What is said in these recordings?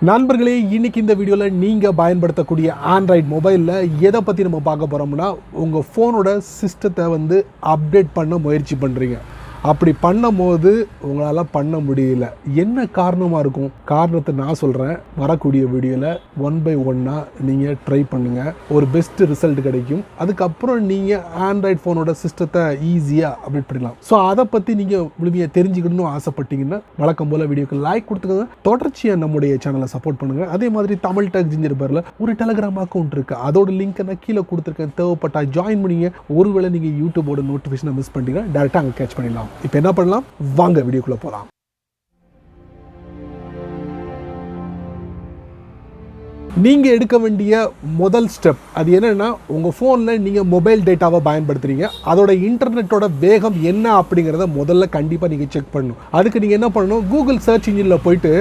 நண்பர்களே, இன்னைக்கு இந்த வீடியோவில் நீங்கள் பயன்படுத்தக்கூடிய ஆண்ட்ராய்டு மொபைலில் எதை பற்றி நம்ம பார்க்க போகிறோம்னா, உங்கள் ஃபோனோட சிஸ்டத்தை அப்டேட் பண்ண முயற்சி பண்ணுறீங்க. அப்படி பண்ணும்போது உங்களால் பண்ண முடியல. என்ன காரணமாக இருக்கும்? காரணத்தை நான் சொல்கிறேன். வரக்கூடிய வீடியோவில் 1 by 1 நீங்கள் ட்ரை பண்ணுங்கள். ஒரு பெஸ்ட் ரிசல்ட் கிடைக்கும். அதுக்கப்புறம் நீங்கள் ஆண்ட்ராய்டு ஃபோனோட சிஸ்டத்தை ஈஸியாக அப்டேட் பண்ணிடலாம். ஸோ அதை பற்றி நீங்கள் முழுமையாக தெரிஞ்சுக்கணும்னு ஆசைப்பட்டீங்கன்னா வழக்கம் போல் வீடியோக்கு லைக் கொடுத்துக்கோங்க. தொடர்ச்சியாக நம்முடைய சேனலை சப்போர்ட் பண்ணுங்கள். அதே மாதிரி தமிழ் டெக் ஜிஞ்சர் பேரில் ஒரு டெலகிராம் அக்கௌண்ட் இருக்குது. அதோட லிங்க்கை நான் கீழே கொடுத்துருக்கேன். தேவைப்பட்டா ஜாயின் பண்ணிங்க. ஒருவேளை நீங்கள் யூடியூபோட நோட்டிஃபிகேஷனை மிஸ் பண்ணிட்டீங்கன்னா டேரெக்டாக அங்கே கேட்ச் பண்ணிடலாம். இப்போ என்ன பண்ணலாம்? வாங்க வீடியோக்குள்ள போகலாம். நீங்கள் எடுக்க வேண்டிய முதல் ஸ்டெப் அது என்னென்னா, உங்கள் ஃபோனில் நீங்கள் மொபைல் டேட்டாவை பயன்படுத்துகிறீங்க. அதோட இன்டர்நெட்டோட வேகம் என்ன அப்படிங்கிறத முதல்ல கண்டிப்பாக நீங்கள் செக் பண்ணணும். அதுக்கு நீங்கள் என்ன பண்ணணும்? கூகுள் சர்ச் இன்ஜினில் போயிட்டு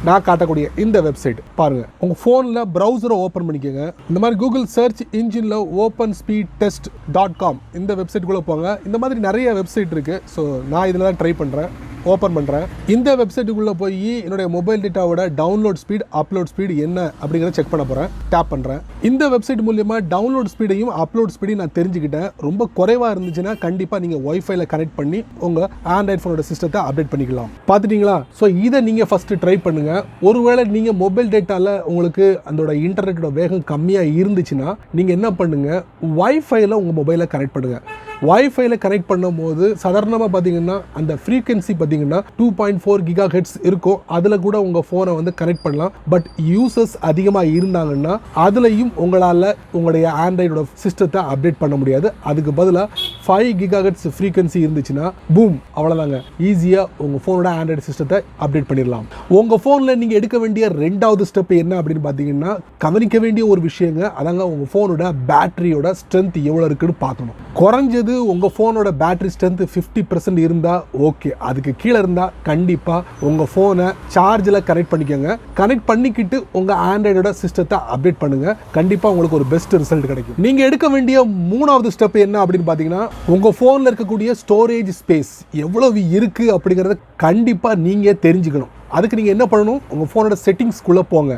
நான் காட்டக்கூடிய இந்த வெப்சைட் பாருங்கள். உங்கள் ஃபோனில் ப்ரௌசரை ஓப்பன் பண்ணிக்கோங்க. இந்த மாதிரி கூகுள் சர்ச் இன்ஜினில் OpenSpeedTest.com இந்த வெப்சைட்டுக்குள்ளே போங்க. இந்த மாதிரி நிறைய வெப்சைட் இருக்குது. ஸோ நான் இதில் தான் ட்ரை பண்ணுறேன். ஓப்பன் பண்ணுறேன். இந்த வெப்சைட்டுக்குள்ளே போய் என்னுடைய மொபைல் டேட்டாவோட டவுன்லோட் ஸ்பீட், அப்லோட் ஸ்பீடு என்ன அப்படிங்கிறத செக் பண்ண போகிறேன். டேப் பண்ணுறேன். இந்த வெப்சைட் மூலியமாக டவுன்லோட் ஸ்பீடையும் அப்லோட் ஸ்பீடையும் நான் தெரிஞ்சுக்கிட்டேன். ரொம்ப குறைவாக இருந்துச்சுன்னா கண்டிப்பாக நீங்கள் ஒய்ஃபைல கனெக்ட் பண்ணி உங்கள் ஆண்ட்ராய்டு ஃபோனோட சிஸ்டத்தை அப்டேட் பண்ணிக்கலாம். பார்த்துட்டிங்களா? ஸோ இதை நீங்கள் ஃபஸ்ட்டு ட்ரை பண்ணுங்கள். ஒருவேளை நீங்கள் மொபைல் டேட்டாவில் உங்களுக்கு அதோட இன்டர்நெட்டோட வேகம் கம்மியாக இருந்துச்சுன்னா நீங்கள் என்ன பண்ணுங்கள்? ஒய்ஃபைல உங்கள் மொபைலை கனெக்ட் பண்ணுங்கள். வைஃபைல கனெக்ட் பண்ணும் போது சாதாரணமாக பார்த்தீங்கன்னா அந்த ஃப்ரீக்வன்சி பார்த்தீங்கன்னா 2.4 GHz இருக்கும். அதில் கூட உங்கள் ஃபோனை கனெக்ட் பண்ணலாம். பட் யூசர்ஸ் அதிகமாக இருந்தாங்கன்னா அதுலேயும் உங்களால் உங்களுடைய ஆண்ட்ராய்டோட சிஸ்டத்தை அப்டேட் பண்ண முடியாது. அதுக்கு பதிலாக 5 GHz ஃப்ரீக்வன்சி இருந்துச்சுன்னா பூம், அவ்வளோதாங்க, ஈஸியாக உங்கள் ஃபோனோட ஆண்ட்ராய்டு சிஸ்டத்தை அப்டேட் பண்ணிடலாம். உங்கள் ஃபோனில் நீங்கள் எடுக்க வேண்டிய ரெண்டாவது ஸ்டெப் என்ன அப்படின்னு பார்த்தீங்கன்னா, கவனிக்க வேண்டிய ஒரு விஷயங்க. அதாங்க உங்கள் ஃபோனோட பேட்டரியோட ஸ்ட்ரென்த் எவ்வளோ இருக்குன்னு பார்க்கணும். குறைஞ்சது உங்கள் ஃபோனோட பேட்டரி ஸ்ட்ரென்த் 50% இருந்தால் ஓகே. அதுக்கு கீழே இருந்தால் கண்டிப்பாக உங்கள் ஃபோனை சார்ஜில் கனெக்ட் பண்ணிக்கோங்க. கனெக்ட் பண்ணிக்கிட்டு உங்கள் ஆண்ட்ராய்டோட சிஸ்டத்தை அப்டேட் பண்ணுங்கள். கண்டிப்பாக உங்களுக்கு ஒரு பெஸ்ட் ரிசல்ட் கிடைக்கும். நீங்கள் எடுக்க வேண்டிய மூணாவது ஸ்டெப் என்ன அப்படின்னு பார்த்தீங்கன்னா, உங்கள் ஃபோனில் இருக்கக்கூடிய ஸ்டோரேஜ் ஸ்பேஸ் எவ்வளவு இருக்குது அப்படிங்கிறத கண்டிப்பாக நீங்கள் தெரிஞ்சுக்கணும். அதுக்கு நீங்கள் என்ன பண்ணணும்? உங்கள் ஃபோனோட செட்டிங்ஸ்குள்ளே போங்க.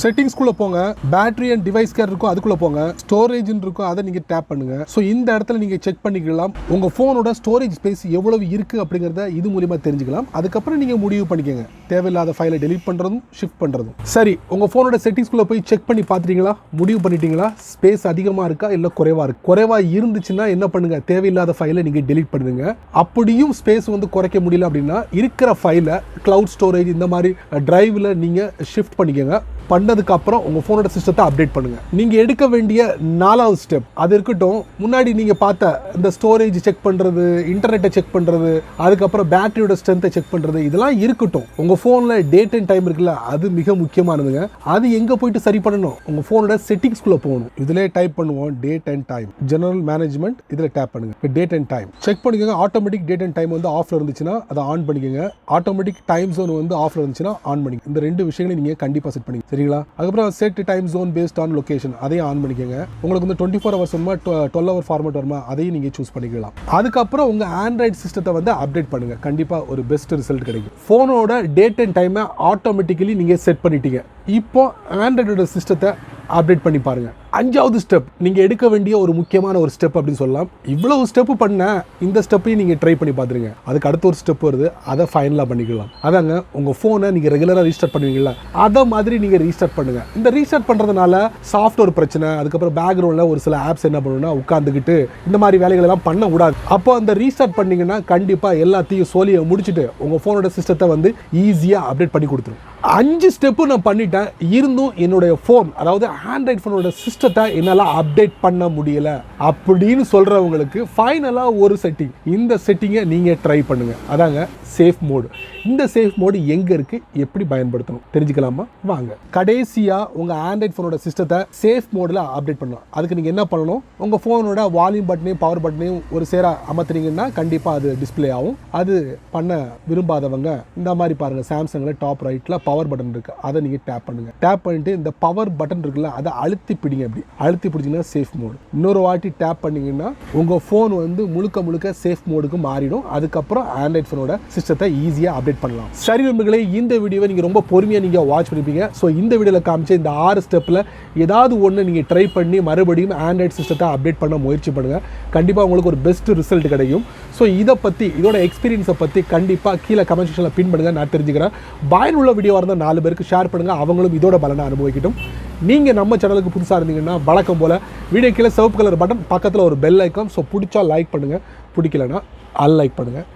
செட்டிங்ஸ்குள்ளே போங்க. பேட்டரி அண்ட் டிவைஸ் கேர் இருக்கும், அதுக்குள்ளே போங்க. ஸ்டோரேஜ்னு இருக்கும், அதை நீங்கள் டேப் பண்ணுங்கள். ஸோ இந்த இடத்துல நீங்கள் செக் பண்ணிக்கலாம் உங்கள் ஃபோனோட ஸ்டோரேஜ் ஸ்பேஸ் எவ்வளவு இருக்குது அப்படிங்கிறத இது மூலியமாக தெரிஞ்சுக்கலாம். அதுக்கப்புறம் நீங்கள் முடிவு பண்ணிக்கோங்க தேவையில்லாத ஃபைலை டெலீட் பண்ணுறதும் ஷிஃப்ட் பண்ணுறதும். சரி, உங்கள் ஃபோனோட செட்டிங்ஸ்குள்ளே போய் செக் பண்ணி பார்த்துட்டீங்களா? முடிவு பண்ணிட்டீங்களா? ஸ்பேஸ் அதிகமாக இருக்கா இல்லை குறைவாக இருக்கு? குறைவாக இருந்துச்சுன்னா என்ன பண்ணுங்க? தேவையில்லாத ஃபைலை நீங்கள் டெலீட் பண்ணுங்க. அப்படியும் ஸ்பேஸ் குறைக்க முடியல அப்படின்னா இருக்கிற ஃபைலை கிளவுட் ஸ்டோரேஜ் இந்த மாதிரி டிரைவில் நீங்கள் ஷிஃப்ட் பண்ணிக்கோங்க. பண்ணதுக்கு அப்புறம் உங்க ஃபோனோட சிஸ்டத்தை அப்டேட் பண்ணுங்க. நீங்க எடுக்க வேண்டிய 4வது ஸ்டெப் அது இருக்கட்டும். முன்னாடி நீங்க பார்த்த இந்த ஸ்டோரேஜ் செக் பண்றது, இன்டர்நெட்டை செக் பண்றது, அதுக்கப்புறம் பேட்டரியோட ஸ்ட்ரென்த்தை செக் பண்றது, இதெல்லாம் இருக்கட்டும். உங்க ஃபோன்ல டேட் அண்ட் டைம் இருக்குல்ல, அது மிக முக்கியமானதுங்க. அது எங்க போயிட்டு சரி பண்ணணும்? உங்க ஃபோனோட செட்டிங்ஸ்குள்ள போகணும். இதுல டைப் பண்ணுவோம் date and time, general management. இதுல டேப் பண்ணுங்க. டேட் அண்ட் டைம் செக் பண்ணிக்கோங்க. ஆட்டோமேட்டிக் டேட் அண்ட் டைம் ஆஃப்ல இருந்துச்சுன்னா அதை ஆன் பண்ணிக்கோங்க. ஆட்டோமேட்டிக் டைம் ஜோன் ஆஃப்ல இருந்துச்சுன்னா ஆன் பண்ணிக்கோங்க. இந்த ரெண்டு விஷயங்களை நீங்க கண்டிப்பா செட் பண்ணிக்கோங்க. சரிங்களா? அதுக்கப்புறம் set time zone based on location, அதையும் ஆன் பண்ணிக்கோங்க. உங்களுக்கு 24 hours வருமா, 12 hour ஃபார்மேட் வருமா, அதையும் நீங்க சூஸ் பண்ணிக்கலாம். அதுக்கப்புறம் உங்க ஆண்ட்ராய்டு சிஸ்டத்தை அப்டேட் பண்ணுங்க. கண்டிப்பா ஒரு பெஸ்ட் ரிசல்ட் கிடைக்கும். ஃபோனோட டேட் அண்ட் டைமை ஆட்டோமேட்டிக்கலி நீங்க செட் பண்ணிட்டீங்க. இப்போ ஆண்ட்ராய்டோட சிஸ்டத்தை அப்டேட் பண்ணி பாருங்க. 5வது ஸ்டெப் நீங்க எடுக்க வேண்டிய ஒரு முக்கியமான ஒரு ஸ்டெப் அப்படின்னு சொல்லலாம். இவ்வளவு ஸ்டெப் பண்ண இந்த ஸ்டெப்பையும் நீங்க ட்ரை பண்ணி பாத்துருங்க. அதுக்கு அடுத்த ஒரு ஸ்டெப் வருது, அதை ஃபைனலா பண்ணிக்கலாம். அதாங்க உங்க போனை நீங்க ரெகுலரா ரீஸ்டார்ட் பண்ணுவீங்களா, அத மாதிரி நீங்க ரீஸ்டார்ட் பண்ணுங்க. இந்த ரீஸ்டார்ட் பண்றதுனால சாஃப்ட்வேர் பிரச்சனை, அதுக்கப்புறம் பேக்ரவுண்ட்ல ஒரு சில ஆப்ஸ் என்ன பண்ணுன்னா உட்காந்துக்கிட்டு இந்த மாதிரி வேலைகள் எல்லாம் பண்ண கூடாது. அப்போ அந்த ரீஸ்டார்ட் பண்ணீங்கன்னா கண்டிப்பா எல்லாத்தையும் சோலியை முடிச்சுட்டு உங்க போனோட சிஸ்டத்தை ஈஸியா அப்டேட் பண்ணி கொடுத்துரும். 5 ஸ்டெப்பு நான் பண்ணிட்டேன். இருந்தும் என்னுடைய ஃபோன், அதாவது ஆண்ட்ராய்டு ஃபோனோட சிஸ்டத்தை என்னால் அப்டேட் பண்ண முடியல அப்படின்னு சொல்றவங்களுக்கு ஃபைனலா ஒரு செட்டிங், இந்த செட்டிங்கை நீங்க ட்ரை பண்ணுங்க. அதாங்க சேஃப் மோடு. இந்த சேஃப் மோடு எங்க இருக்கு, எப்படி பயன்படுத்தணும் தெரிஞ்சுக்கலாமா? வாங்க. கடைசியா உங்க ஆண்ட்ராய்டு ஃபோனோட சிஸ்டத்தை சேஃப் மோடில் அப்டேட் பண்ணலாம். அதுக்கு நீங்க என்ன பண்ணணும்? உங்க ஃபோனோட வால்யூம் பட்டனையும் பவர் பட்டனையும் ஒரு சேர அமர்த்துனீங்கன்னா கண்டிப்பா அது டிஸ்பிளே ஆகும். அது பண்ண விரும்பாதவங்க இந்த மாதிரி பாருங்க, சாம்சங்ல டாப் ரைட்ல பவர் பட்டன் இருக்கு, அதை நீங்க டேப் பண்ணுங்க. டேப் பண்ணிட்டு இந்த பவர் பட்டன் இருக்குல்ல, அதை அழுத்தி பிடிங்க. அப்படி அழுத்தி பிடிச்சிங்கன்னா சேஃப் மோடு. இன்னொரு வாட்டி டேப் பண்ணீங்கன்னா உங்க ஃபோன் முழுக்க முழுக்க சேஃப் மோடுக்கு மாறிடும். அதுக்கப்புறம் ஆண்ட்ராய்டு ஃபோனோட சிஸ்டத்தை ஈஸியாக அப்டேட் அப்டேட் பண்ணலாம். சரி நண்பர்களே, இந்த வீடியோவை நீங்கள் ரொம்ப பொறுமையாக நீங்கள் வாட்ச் பண்ணிப்பீங்க. ஸோ இந்த வீடியோவில் காமிச்ச இந்த 6 ஸ்டெப்பில் ஏதாவது ஒன்று நீங்கள் ட்ரை பண்ணி மறுபடியும் ஆண்ட்ராய்ட் சிஸ்டத்தை அப்டேட் பண்ண முயற்சி பண்ணுங்கள். கண்டிப்பாக உங்களுக்கு ஒரு பெஸ்ட் ரிசல்ட் கிடைக்கும். ஸோ இதை பற்றி, இதோட எக்ஸ்பீரியன்ஸை பற்றி கண்டிப்பாக கீழே கமெண்ட் செக்ஷனில் பின் பண்ணுங்கள், நான் தெரிஞ்சுக்கிறேன். பயனுள்ள வீடியோவாக இருந்தால் 4 பேருக்கு ஷேர் பண்ணுங்கள், அவங்களும் இதோட பலனை அனுபவிக்கட்டும். நீங்கள் நம்ம சேனலுக்கு புதுசாக இருந்தீங்கன்னா வழக்கம் போல் வீடியோ கீழே சிவப்பு கலர் பட்டன், பக்கத்தில் ஒரு பெல் ஐக்கான். ஸோ பிடிச்சா லைக் பண்ணுங்கள், பிடிக்கலன்னா அன்லைக் பண்ணுங்கள்.